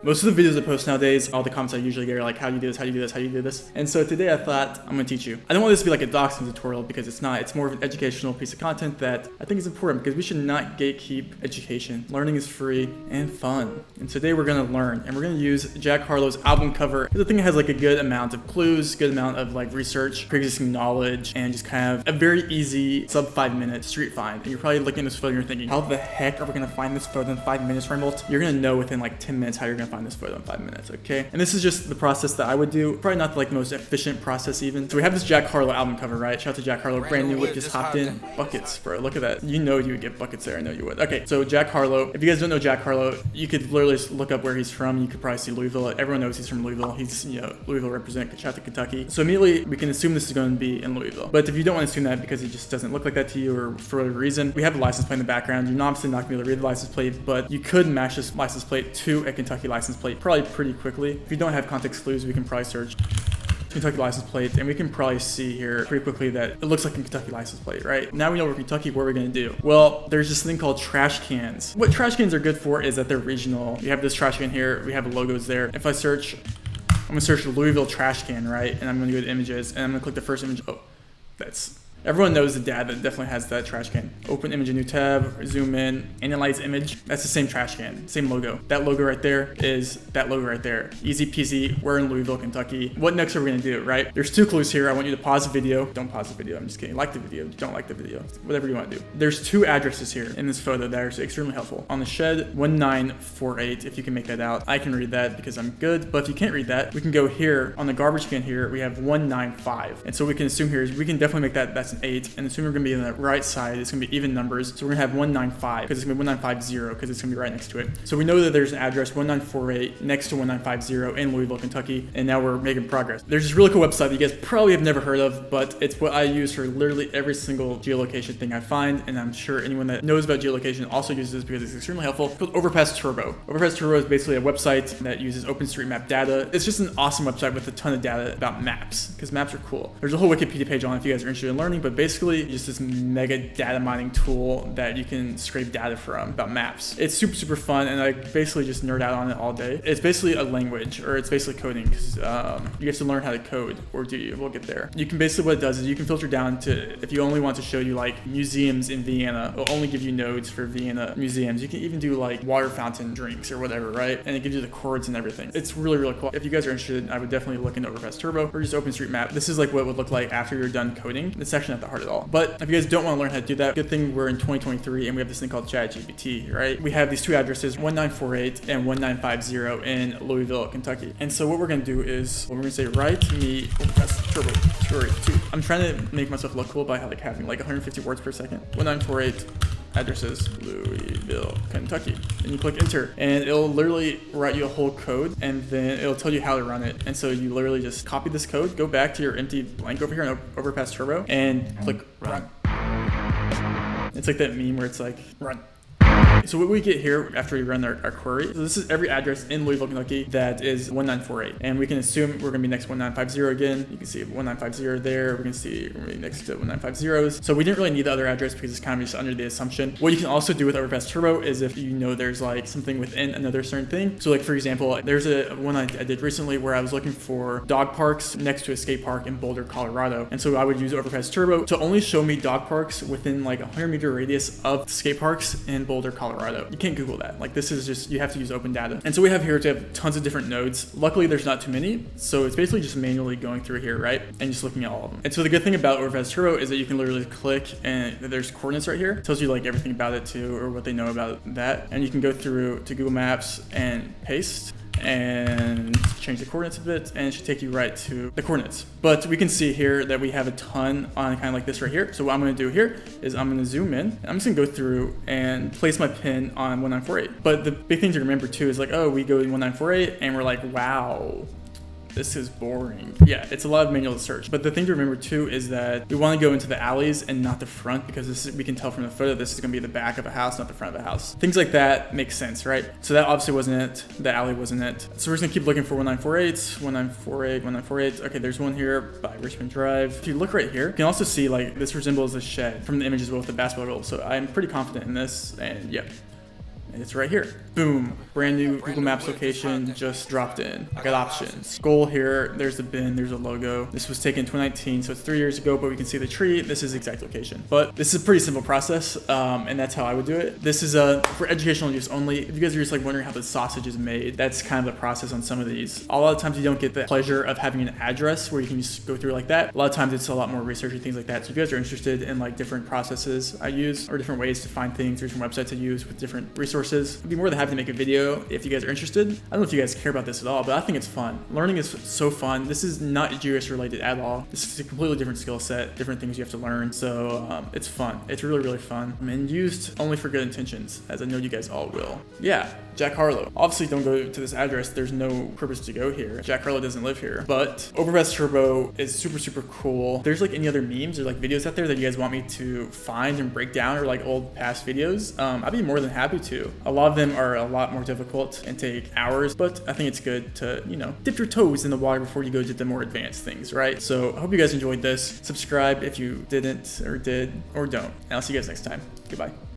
Most of the videos I post nowadays, all the comments I usually get are like, how do you do this, how do you do this, how do you do this? And so today I thought, I'm gonna teach you. I don't want this to be like a doxing tutorial because it's not. It's more of an educational piece of content that I think is important because we should not gatekeep education. Learning is free and fun. And today we're gonna learn and we're gonna use Jack Harlow's album cover. The thing has like a good amount of clues, good amount of like research, pre-existing knowledge, and just kind of a very easy sub 5-minute street find. And you're probably looking at this photo and you're thinking, how the heck are we gonna find this photo in 5 minutes, Remote? You're gonna know within like 10 minutes how you're gonna find this photo in 5 minutes, okay? And this is just the process that I would do. Probably not like the most efficient process even. So we have this Jack Harlow album cover, right? Shout out to Jack Harlow, brand new whip, just hopped in. Buckets, bro, look at that. You know you would get buckets there, I know you would. Okay, so Jack Harlow, if you guys don't know Jack Harlow, you could literally just look up where he's from. You could probably see Louisville. Everyone knows he's from Louisville. He's, you know, Louisville represent, shout out to Kentucky. So immediately we can assume this is going to be in Louisville. But if you don't want to assume that because it just doesn't look like that to you or for whatever reason, we have a license plate in the background. You're obviously not going to be able to read the license plate, but you could match this license plate to a Kentucky license plate probably pretty quickly. If you don't have context clues, we can probably search Kentucky license plate, and we can probably see here pretty quickly that it looks like a Kentucky license plate, right? Now we know we're Kentucky, what are we gonna do? Well, there's this thing called trash cans. What trash cans are good for is that they're regional. We have this trash can here, we have logos there. If I search, I'm gonna search Louisville trash can, right? And I'm gonna go to images, and I'm gonna click the first image. Oh, everyone knows the dad that definitely has that trash can. Open image, a new tab, zoom in, analyze image. That's the same trash can, same logo. That logo right there is that logo right there. Easy peasy, we're in Louisville, Kentucky. What next are we gonna do, right? There's two clues here. I want you to pause the video. Don't pause the video, I'm just kidding. Like the video, don't like the video, whatever you wanna do. There's two addresses here in this photo that are extremely helpful. On the shed, 1948, if you can make that out. I can read that because I'm good, but if you can't read that, we can go here. On the garbage can here, we have 195. And so we can assume here is we can definitely make that's an 8, and assuming we're gonna be on the right side, it's gonna be even numbers. So we're gonna have 195 because it's gonna be 1950 because it's gonna be right next to it. So we know that there's an address 1948 next to 1950 in Louisville, Kentucky, and now we're making progress. There's this really cool website that you guys probably have never heard of, but it's what I use for literally every single geolocation thing I find, and I'm sure anyone that knows about geolocation also uses this because it's extremely helpful. It's called Overpass Turbo. Overpass Turbo is basically a website that uses OpenStreetMap data. It's just an awesome website with a ton of data about maps because maps are cool. There's a whole Wikipedia page on it if you guys are interested in learning, but basically just this mega data mining tool that you can scrape data from about maps. It's super fun, and I basically just nerd out on it all day. It's basically a language, or it's basically coding, because you have to learn how to code, or do you? We'll get there. You can basically, what it does is you can filter down to, if you only want to show you like museums in Vienna, it'll only give you nodes for Vienna museums. You can even do like water fountain drinks or whatever, right? And it gives you the chords and everything. It's really cool. If you guys are interested, I would definitely look into Overpass Turbo or just OpenStreetMap. This is like what it would look like after you're done coding. It's actually not that hard at all. But if you guys don't want to learn how to do that, good thing we're in 2023 and we have this thing called ChatGPT, right? We have these two addresses, 1948 and 1950 in Louisville, Kentucky. And so what we're going to do is, we're going to say, write me Overpass Turbo story 2. I'm trying to make myself look cool by having like 150 words per second. 1948 addresses, Louisville, Kentucky. And you click enter, and it'll literally write you a whole code, and then it'll tell you how to run it. And so you literally just copy this code, go back to your empty blank over here in Overpass Turbo, and click run. It's like that meme where it's like, run. So what we get here after we run our query, so this is every address in Louisville, Kentucky that is 1948. And we can assume we're gonna be next to 1950 again. You can see 1950 there. We're gonna see we're gonna be next to 1950s. So we didn't really need the other address because it's kind of just under the assumption. What you can also do with Overpass Turbo is if you know there's like something within another certain thing. So like for example, there's a one I did recently where I was looking for dog parks next to a skate park in Boulder, Colorado. And so I would use Overpass Turbo to only show me dog parks within like a 100-meter radius of skate parks in Boulder, Colorado. You can't Google that. Like this is just, you have to use open data. And so we have here to have tons of different nodes. Luckily there's not too many. So it's basically just manually going through here, right? And just looking at all of them. And so the good thing about Overpass Turbo is that you can literally click and there's coordinates right here. It tells you like everything about it too, or what they know about that. And you can go through to Google Maps and paste and change the coordinates a bit, and it should take you right to the coordinates. But we can see here that we have a ton on kind of like this right here. So what I'm going to do here is I'm going to zoom in. I'm just going to go through and place my pin on 1948. But the big thing to remember too is like, oh, we go in 1948 and we're like, wow, this is boring. Yeah, it's a lot of manual search. But the thing to remember too is that we want to go into the alleys and not the front, because this is, we can tell from the photo this is going to be the back of a house, not the front of a house. Things like that make sense, right? So that obviously wasn't it. The alley wasn't it. So we're just going to keep looking for 1948, 1948, 1948. Okay, there's one here by Richmond Drive. If you look right here, you can also see like this resembles a shed from the image as well with the basketball goal. So I'm pretty confident in this, and yeah. And it's right here. Boom. Brand new Google Maps location just dropped in. I got options. Goal here. There's the bin. There's a logo. This was taken in 2019, so it's 3 years ago, but we can see the tree. This is the exact location. But this is a pretty simple process, and that's how I would do it. This is for educational use only. If you guys are just like wondering how the sausage is made, that's kind of the process on some of these. A lot of times you don't get the pleasure of having an address where you can just go through like that. A lot of times it's a lot more research and things like that. So if you guys are interested in like different processes I use or different ways to find things, different websites I use with different resources, I'd be more than happy to make a video if you guys are interested. I don't know if you guys care about this at all, but I think it's fun. Learning is so fun. This is not GIS related at all. This is a completely different skill set, different things you have to learn. So it's fun. It's really, really fun and used only for good intentions, as I know you guys all will. Yeah, Jack Harlow. Obviously don't go to this address. There's no purpose to go here. Jack Harlow doesn't live here, but Overpass Turbo is super, super cool. If there's like any other memes or like videos out there that you guys want me to find and break down, or like old past videos, I'd be more than happy to. A lot of them are a lot more difficult and take hours, but I think it's good to, you know, dip your toes in the water before you go to the more advanced things, right? So I hope you guys enjoyed this. Subscribe if you didn't or did or don't. And I'll see you guys next time. Goodbye.